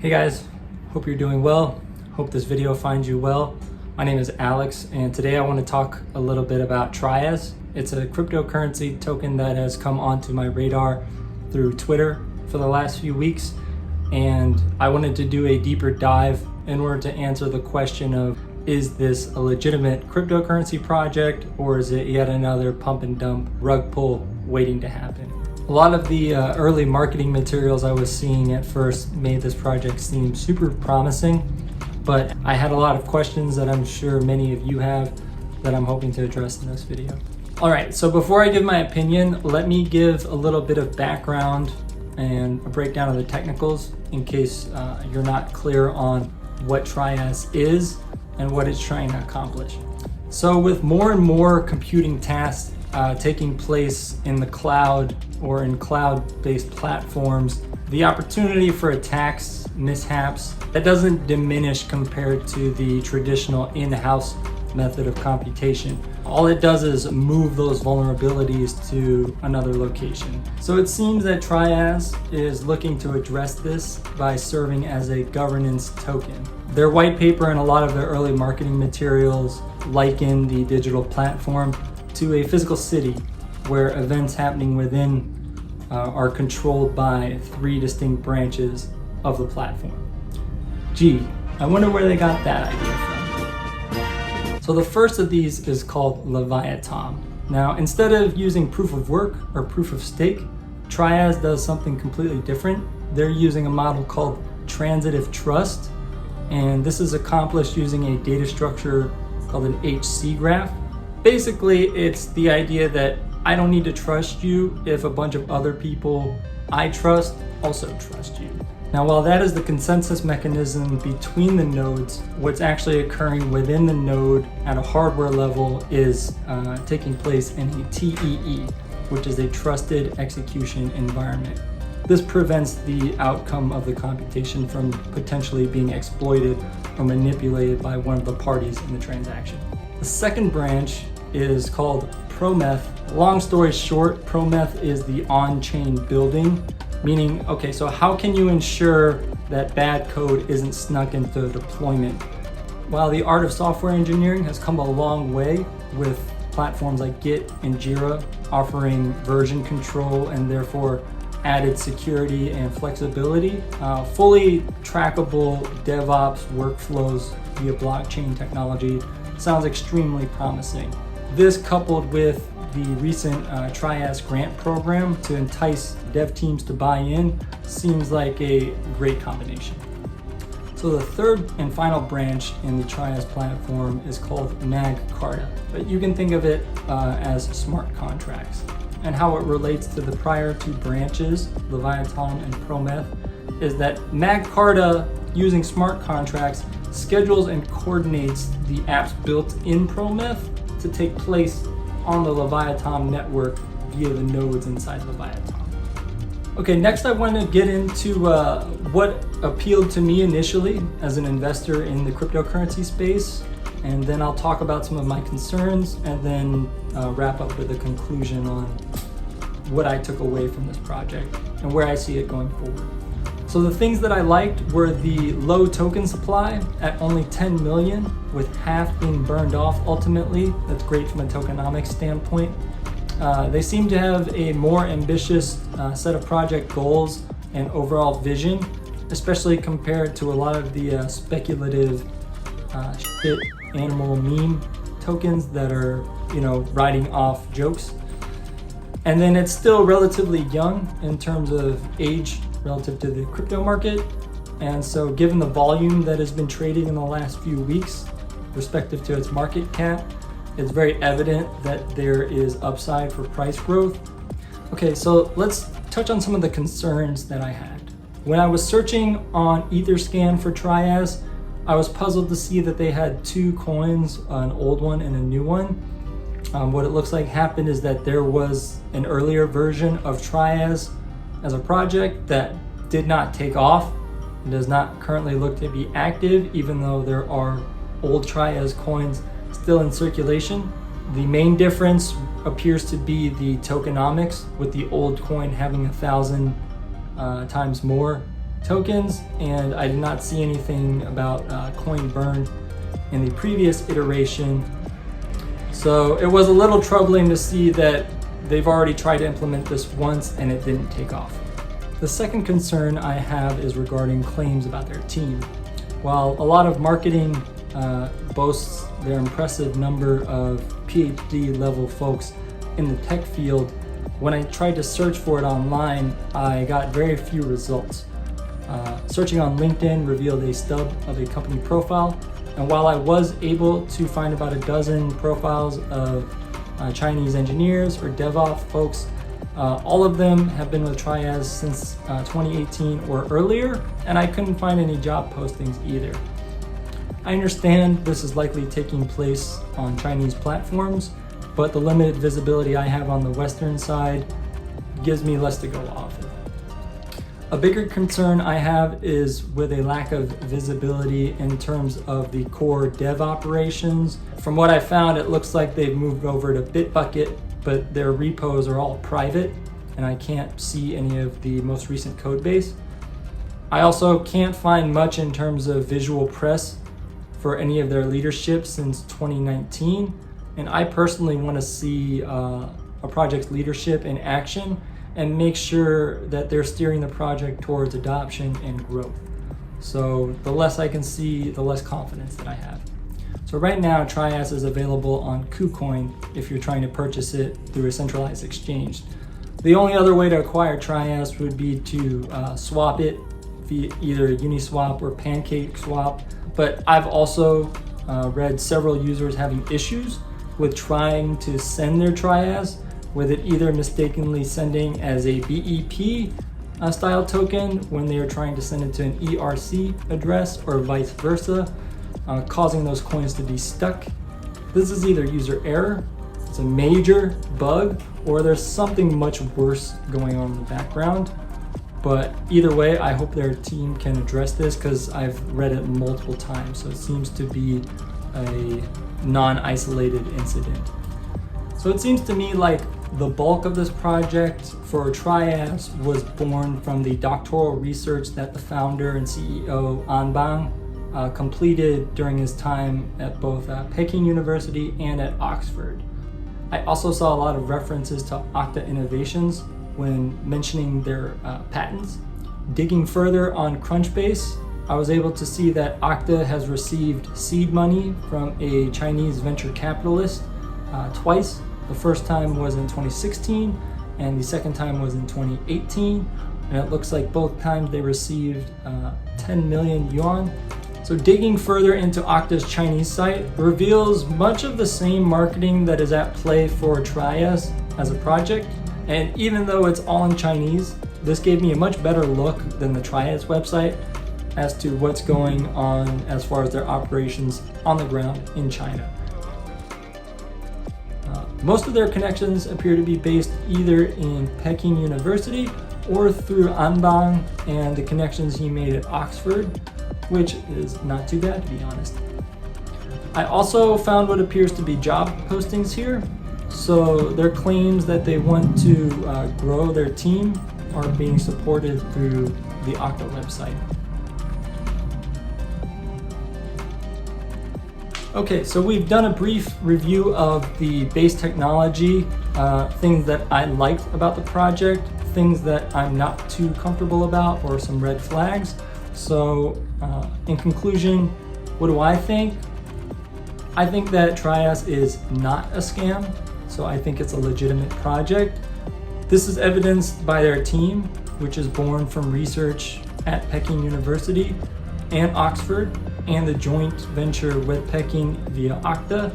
Hey guys, hope you're doing well. Hope this video finds you well. My name is Alex, and today I want to talk a little bit about Trias. It's a cryptocurrency token that has come onto my radar through Twitter for the last few weeks, and I wanted to do a deeper dive in order to answer the question of, is this a legitimate cryptocurrency project, or is it yet another pump and dump rug pull waiting to happen? A lot of the early marketing materials I was seeing at first made this project seem super promising, but I had a lot of questions that I'm sure many of you have that I'm hoping to address in this video. All right, so before I give my opinion, let me give a little bit of background and a breakdown of the technicals in case you're not clear on what Trias is and what it's trying to accomplish. So with more and more computing tasks taking place in the cloud or in cloud-based platforms, the opportunity for attacks, mishaps, that doesn't diminish compared to the traditional in-house method of computation. All it does is move those vulnerabilities to another location. So it seems that Trias is looking to address this by serving as a governance token. Their white paper and a lot of their early marketing materials liken the digital platform to a physical city where events happening within are controlled by 3 distinct branches of the platform. Gee, I wonder where they got that idea from. So the first of these is called Leviatom. Now, instead of using proof of work or proof of stake, Trias does something completely different. They're using a model called transitive trust, and this is accomplished using a data structure called an HC graph. Basically, it's the idea that I don't need to trust you if a bunch of other people I trust also trust you. Now, while that is the consensus mechanism between the nodes, what's actually occurring within the node at a hardware level is taking place in a TEE, which is a trusted execution environment. This prevents the outcome of the computation from potentially being exploited or manipulated by one of the parties in the transaction. The second branch is called Prometh. Long story short, Prometh is the on-chain building, meaning, okay, so how can you ensure that bad code isn't snuck into deployment? While the art of software engineering has come a long way with platforms like Git and Jira offering version control and therefore added security and flexibility, fully trackable DevOps workflows via blockchain technology sounds extremely promising. This, coupled with the recent Trias grant program to entice dev teams to buy in, seems like a great combination. So the third and final branch in the Trias platform is called Carta, but you can think of it as smart contracts. And how it relates to the prior 2 branches, Leviatom and Prometh, is that Carta, using smart contracts, schedules and coordinates the apps built in Prometh to take place on the Leviatom network via the nodes inside Leviatom. Okay, next I want to get into what appealed to me initially as an investor in the cryptocurrency space, and then I'll talk about some of my concerns and then wrap up with a conclusion on what I took away from this project and where I see it going forward. So the things that I liked were the low token supply at only 10 million, with half being burned off ultimately. That's great from a tokenomics standpoint. They seem to have a more ambitious set of project goals and overall vision, especially compared to a lot of the speculative shit animal meme tokens that are, riding off jokes. And then it's still relatively young in terms of age relative to the crypto market. And so given the volume that has been traded in the last few weeks, respective to its market cap, it's very evident that there is upside for price growth. Okay, so let's touch on some of the concerns that I had. When I was searching on Etherscan for Trias, I was puzzled to see that they had 2 coins, an old one and a new one. What it looks like happened is that there was an earlier version of Trias as a project that did not take off and does not currently look to be active, even though there are old Trias coins still in circulation. The main difference appears to be the tokenomics, with the old coin having 1,000 times more tokens, and I did not see anything about coin burn in the previous iteration. So it was a little troubling to see that they've already tried to implement this once and it didn't take off. The second concern I have is regarding claims about their team. While a lot of marketing boasts their impressive number of PhD level folks in the tech field, when I tried to search for it online, I got very few results. Searching on LinkedIn revealed a stub of a company profile, and while I was able to find about a dozen profiles of Chinese engineers or DevOps folks, all of them have been with Trias since 2018 or earlier, and I couldn't find any job postings either. I understand this is likely taking place on Chinese platforms, but the limited visibility I have on the Western side gives me less to go off of. A bigger concern I have is with a lack of visibility in terms of the core dev operations. From what I found, it looks like they've moved over to Bitbucket, but their repos are all private and I can't see any of the most recent code base. I also can't find much in terms of visual press for any of their leadership since 2019, and I personally want to see a project's leadership in action and make sure that they're steering the project towards adoption and growth. So the less I can see, the less confidence that I have. So right now, Trias is available on KuCoin if you're trying to purchase it through a centralized exchange. The only other way to acquire Trias would be to swap it via either Uniswap or PancakeSwap, but I've also read several users having issues with trying to send their Trias, with it either mistakenly sending as a BEP style token when they are trying to send it to an ERC address or vice versa, causing those coins to be stuck. This is either user error, it's a major bug, or there's something much worse going on in the background. But either way, I hope their team can address this because I've read it multiple times, so it seems to be a non-isolated incident. So it seems to me like the bulk of this project for Trias was born from the doctoral research that the founder and CEO Anbang completed during his time at both Peking University and at Oxford. I also saw a lot of references to Octa innovations when mentioning their patents. Digging further on Crunchbase, I was able to see that Octa has received seed money from a Chinese venture capitalist twice. The first time was in 2016 and the second time was in 2018. And it looks like both times they received 10 million yuan. So digging further into Octa's Chinese site reveals much of the same marketing that is at play for Trias as a project. And even though it's all in Chinese, this gave me a much better look than the Trias website as to what's going on as far as their operations on the ground in China. Most of their connections appear to be based either in Peking University or through Anbang and the connections he made at Oxford, which is not too bad to be honest. I also found what appears to be job postings here. So their claims that they want to grow their team are being supported through the Octa website. Okay, so we've done a brief review of the base technology, things that I liked about the project, things that I'm not too comfortable about, or some red flags. So in conclusion, what do I think? I think that Trias is not a scam, so I think it's a legitimate project. This is evidenced by their team, which is born from research at Peking University and Oxford, and the joint venture with Peking via Octa.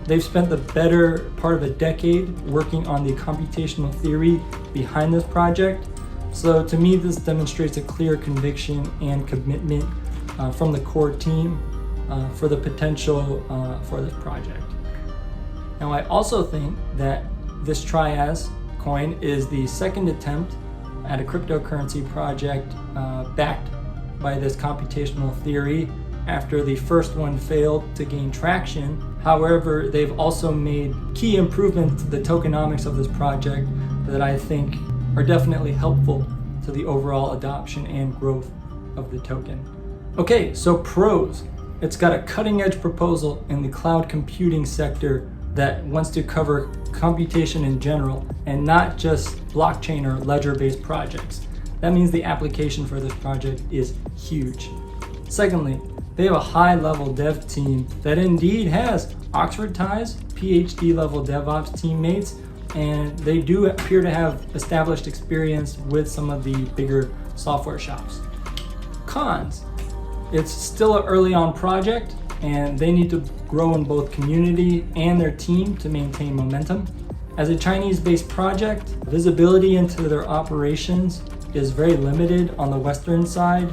They've spent the better part of a decade working on the computational theory behind this project. So to me, this demonstrates a clear conviction and commitment from the core team for the potential for this project. Now, I also think that this Trias coin is the second attempt at a cryptocurrency project backed by this computational theory after the first one failed to gain traction. However, they've also made key improvements to the tokenomics of this project that I think are definitely helpful to the overall adoption and growth of the token. Okay, so pros. It's got a cutting-edge proposal in the cloud computing sector that wants to cover computation in general and not just blockchain or ledger-based projects. That means the application for this project is huge. Secondly, they have a high-level dev team that indeed has Oxford ties, PhD-level DevOps teammates, and they do appear to have established experience with some of the bigger software shops. Cons. It's still an early on project and they need to grow in both community and their team to maintain momentum. As a Chinese-based project, visibility into their operations is very limited on the Western side,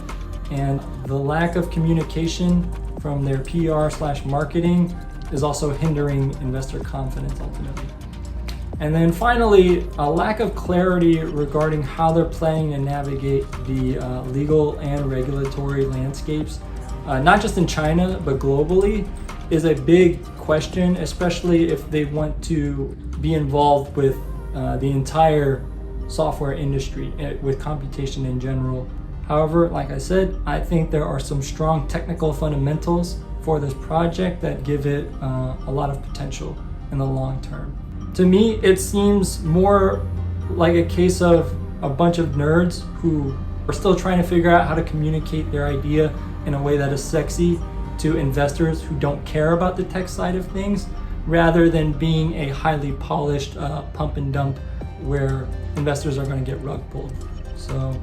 and the lack of communication from their PR/marketing is also hindering investor confidence ultimately. And then finally, a lack of clarity regarding how they're planning to navigate the legal and regulatory landscapes, not just in China, but globally, is a big question, especially if they want to be involved with the entire software industry, with computation in general. However, like I said, I think there are some strong technical fundamentals for this project that give it a lot of potential in the long term. To me, it seems more like a case of a bunch of nerds who are still trying to figure out how to communicate their idea in a way that is sexy to investors who don't care about the tech side of things, rather than being a highly polished pump and dump where investors are going to get rug pulled. So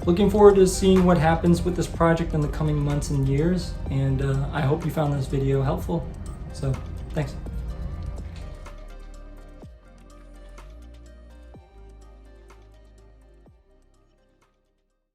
looking forward to seeing what happens with this project in the coming months and years, and I hope you found this video helpful. So thanks.